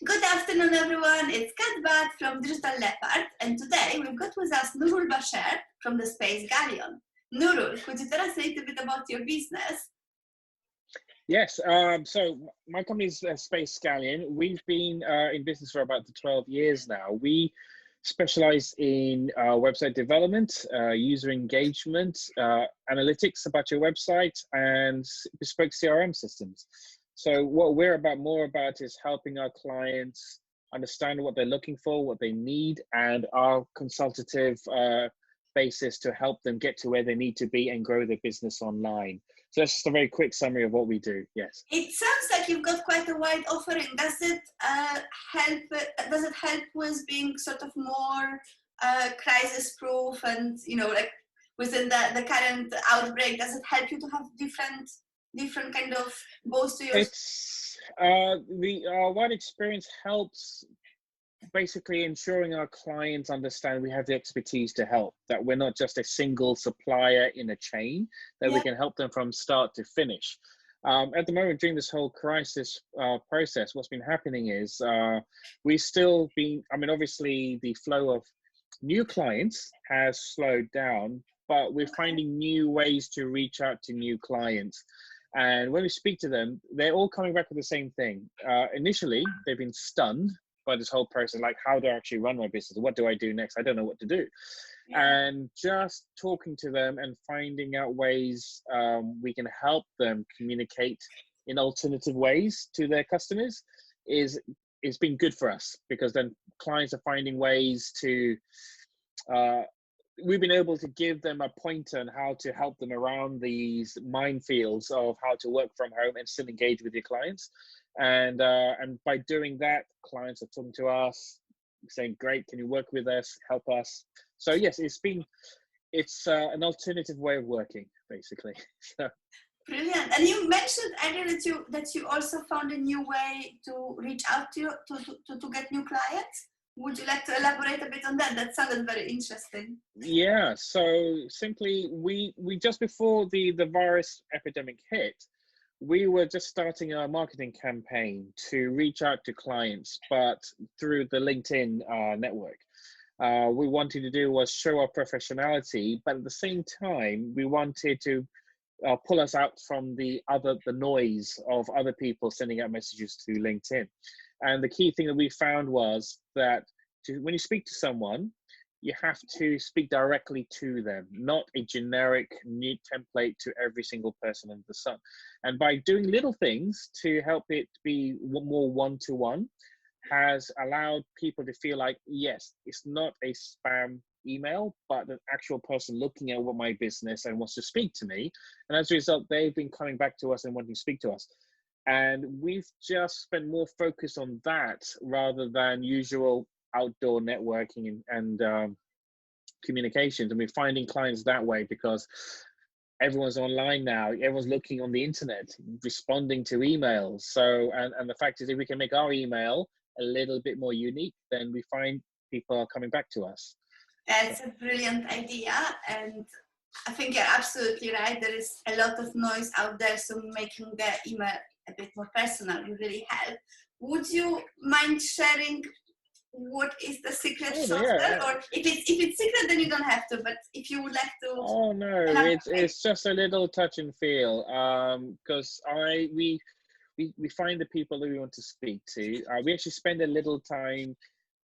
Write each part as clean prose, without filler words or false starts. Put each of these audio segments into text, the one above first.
Good afternoon, everyone. It's Kat from Digital Leopard, and today we've got with us Nurul from the space Galleon. Nurul, could you tell us a little bit about your business? Yes, so my company is Space Galleon. We've been in business for about 12 years now. We specialize in website development, user engagement, analytics about your website, and bespoke CRM systems. So what we're more about is helping our clients understand what they're looking for, what they need, and our consultative basis to help them get to where they need to be and grow their business online. So that's just a very quick summary of what we do. Yes. It sounds like you've got quite a wide offering. Does it help? Does it help with being sort of more crisis-proof and like within the current outbreak? Does it help you to have different kind of goals to your? It's the wide experience helps basically ensuring our clients understand we have the expertise to help, that we're not just a single supplier in a chain, that we can help them from start to finish. At the moment, during this whole crisis process, what's been happening is we've still been, obviously the flow of new clients has slowed down, but we're finding new ways to reach out to new clients. And when we speak to them, they're all coming back with the same thing. Initially, they've been stunned by this whole process, like how do I actually run my business? What do I do next? I don't know what to do. And just talking to them and finding out ways we can help them communicate in alternative ways to their customers is been good for us, because then clients are finding ways to we've been able to give them a pointer on how to help them around these minefields of how to work from home and still engage with your clients. And by doing that, clients are talking to us, saying, "Great, can you work with us? Help us." So yes, it's an alternative way of working, basically. Brilliant. And you mentioned earlier that you also found a new way to reach out to get new clients. Would you like to elaborate a bit on that? That sounded very interesting. Yeah. So simply, we just before the virus epidemic hit, we were just starting our marketing campaign to reach out to clients, but through the LinkedIn network. We wanted to do was show our professionality, but at the same time, we wanted to pull us out from the noise of other people sending out messages to LinkedIn. And the key thing that we found was that when you speak to someone, you have to speak directly to them, not a generic new template to every single person under the sun. And by doing little things to help it be more one-to-one has allowed people to feel like, yes, it's not a spam email, but an actual person looking at what my business and wants to speak to me. And as a result, they've been coming back to us and wanting to speak to us. And we've just spent more focus on that rather than usual outdoor networking and communications. And we're finding clients that way because everyone's online now, everyone's looking on the internet, responding to emails. So and the fact is, if we can make our email a little bit more unique, then we find people are coming back to us. That's a brilliant idea, and I think you're absolutely right. There is a lot of noise out there, so making the email a bit more personal will really help. Would you mind sharing what is the secret software? Yeah. Or if it's secret, then you don't have to, but if you would like to. Oh no, it's just a little touch and feel, because we find the people that we want to speak to. We actually spend a little time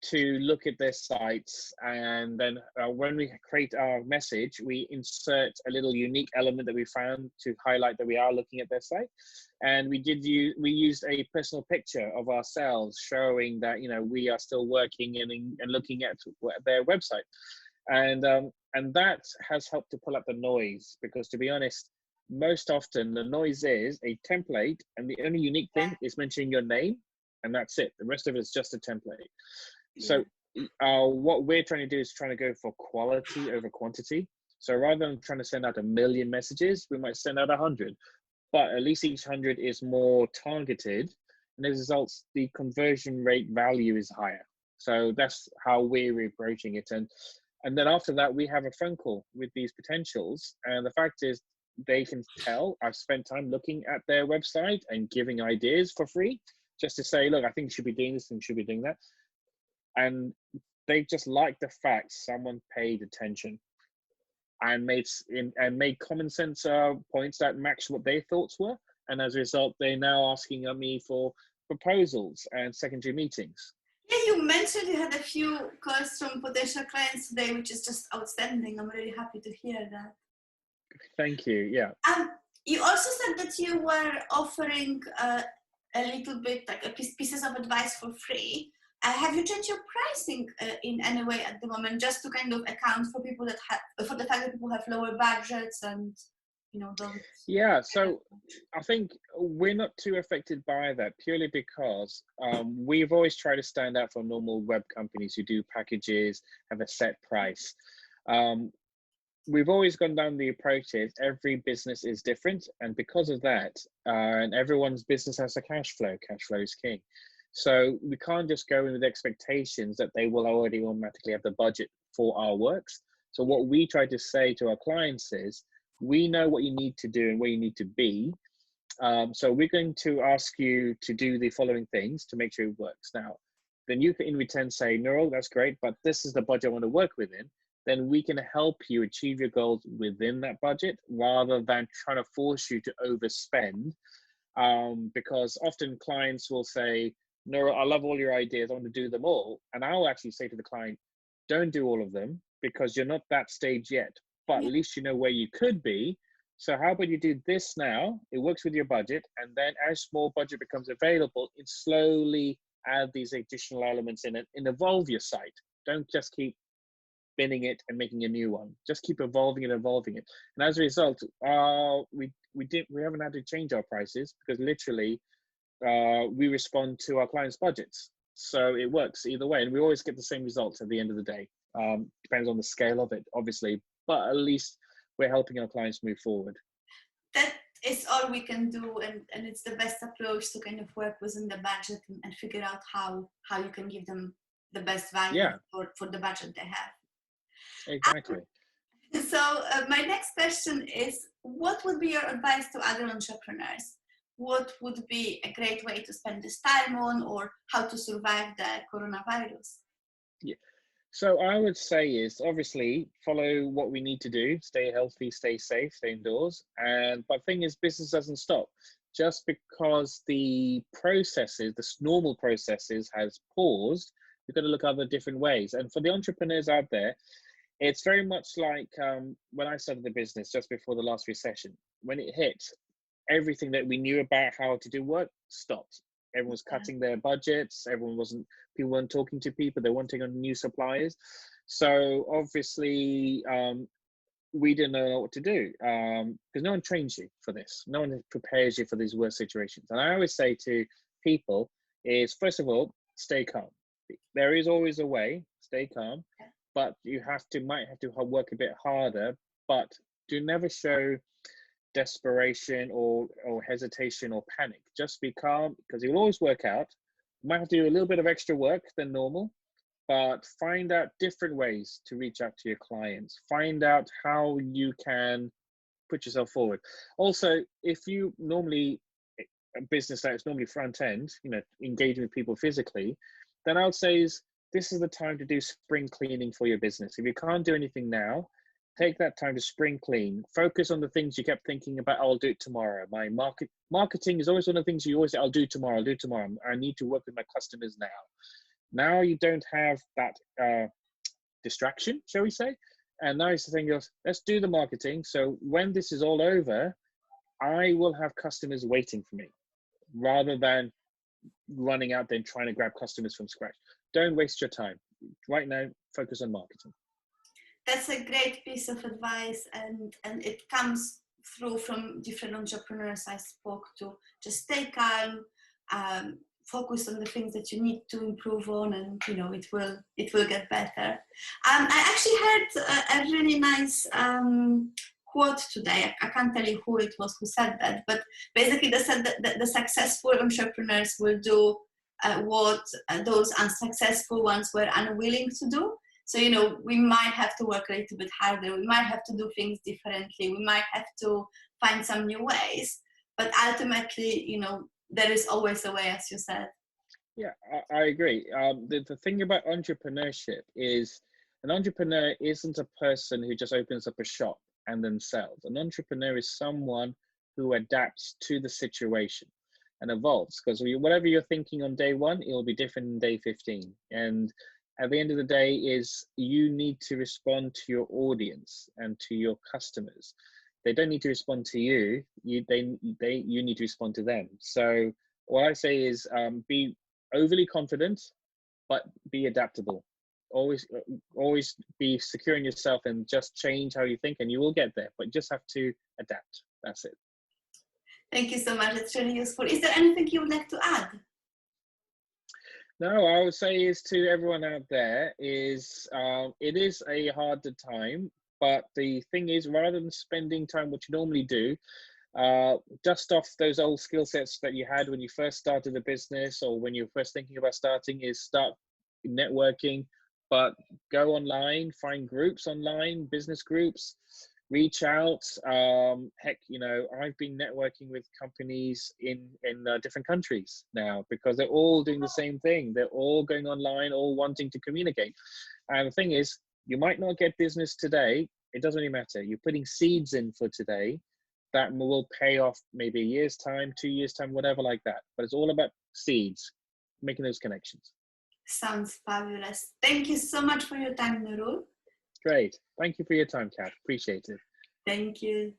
to look at their sites, and then when we create our message, we insert a little unique element that we found to highlight that we are looking at their site. And we used a personal picture of ourselves showing that we are still working and looking at their website, and that has helped to pull up the noise, because to be honest, most often the noise is a template, and the only unique thing is mentioning your name, and that's it. The rest of it is just a template. So what we're trying to do is trying to go for quality over quantity. So rather than trying to send out 1 million messages, we might send out 100, but at least each 100 is more targeted, and as a result, the conversion rate value is higher. So that's how we're approaching it. And then after that, we have a phone call with these potentials, and the fact is, they can tell I've spent time looking at their website and giving ideas for free. just to say, look, I think you should be doing this and you should be doing that. And they just like the fact someone paid attention and made common sense points that matched what their thoughts were. And as a result, they're now asking me for proposals and secondary meetings. Yeah, you mentioned you had a few calls from potential clients today, which is just outstanding. I'm really happy to hear that. Thank you. Yeah. You also said that you were offering a little bit like pieces of advice for free. Have you changed your pricing in any way at the moment, just to kind of account for people that have, for the fact that people have lower budgets and, you know, don't? Yeah, so I think we're not too affected by that, purely because we've always tried to stand out from normal web companies who do packages, have a set price. We've always gone down the approach is every business is different, and because of that, and everyone's business has a cash flow. Cash flow is king. So we can't just go in with expectations that they will already automatically have the budget for our works. So what we try to say to our clients is, we know what you need to do and where you need to be. So we're going to ask you to do the following things to make sure it works. Now, then you can in return say, Nurul, that's great, but this is the budget I want to work within. Then we can help you achieve your goals within that budget rather than trying to force you to overspend. Because often clients will say, Nurul, I love all your ideas, I want to do them all. And I'll actually say to the client, don't do all of them because you're not that stage yet, but at least you know where you could be. So how about you do this now? It works with your budget. And then as more budget becomes available, it slowly add these additional elements in it and evolve your site. Don't just keep binning it and making a new one. Just keep evolving and evolving it. And as a result, we haven't had to change our prices because literally we respond to our clients' budgets. So it works either way, and we always get the same results at the end of the day. Depends on the scale of it, obviously, but at least we're helping our clients move forward. That is all we can do, and it's the best approach to kind of work within the budget and figure out how you can give them the best value for the budget they have. Exactly. So my next question is, what would be your advice to other entrepreneurs? What would be a great way to spend this time on, or how to survive the coronavirus? Yeah. So I would say is obviously follow what we need to do, stay healthy, stay safe, stay indoors. But the thing is, business doesn't stop. Just because the processes, the normal processes has paused, you've got to look at other different ways. And for the entrepreneurs out there, it's very much like when I started the business just before the last recession. When it hit, everything that we knew about how to do work stopped. Everyone was cutting their budgets. People weren't talking to people. They weren't taking on new suppliers. So obviously, we didn't know what to do because no one trains you for this. No one prepares you for these worst situations. And I always say to people is, first of all, stay calm. There is always a way, stay calm, but you might have to work a bit harder, but do never show desperation or hesitation or panic. Just be calm because it will always work out. You might have to do a little bit of extra work than normal, but find out different ways to reach out to your clients. Find out how you can put yourself forward. Also, if you normally, a business that is normally front end, engaging with people physically, then I would say this is the time to do spring cleaning for your business. If you can't do anything now, take that time to spring clean. Focus on the things you kept thinking about. I'll do it tomorrow. My marketing is always one of the things you always say, I'll do tomorrow. I need to work with my customers now. Now you don't have that distraction, shall we say? And now it's the thing of, let's do the marketing. So when this is all over, I will have customers waiting for me rather than running out there and trying to grab customers from scratch. Don't waste your time. Right now, focus on marketing. That's a great piece of advice, and it comes through from different entrepreneurs I spoke to. Just stay calm, focus on the things that you need to improve on, and it will get better. I actually heard a really nice quote today. I can't tell you who it was who said that, but basically they said that the successful entrepreneurs will do what those unsuccessful ones were unwilling to do. So, we might have to work a little bit harder. We might have to do things differently. We might have to find some new ways. But ultimately, there is always a way, as you said. Yeah, I agree. The thing about entrepreneurship is an entrepreneur isn't a person who just opens up a shop and then sells. An entrepreneur is someone who adapts to the situation and evolves, because whatever you're thinking on day one, it'll be different in day 15. And at the end of the day is you need to respond to your audience and to your customers. They don't need to respond to you. You need to respond to them. So what I say is be overly confident, but be adaptable. Always be secure in yourself and just change how you think, and you will get there. But you just have to adapt. That's it. Thank you so much. It's really useful. Is there anything you would like to add? No, I would say is to everyone out there is it is a harder time, but the thing is, rather than spending time what you normally do, dust off those old skill sets that you had when you first started a business or when you're first thinking about starting, is start networking, but go online, find groups online, business groups, reach out. Heck, you know, I've been networking with companies in different countries now because they're all doing the same thing. They're all going online, all wanting to communicate. And the thing is, you might not get business today. It doesn't really matter. You're putting seeds in for today that will pay off maybe a year's time, 2 years time, whatever like that. But it's all about seeds, making those connections. Sounds fabulous. Thank you so much for your time, Nurul. Great. Thank you for your time, Kat. Appreciate it. Thank you.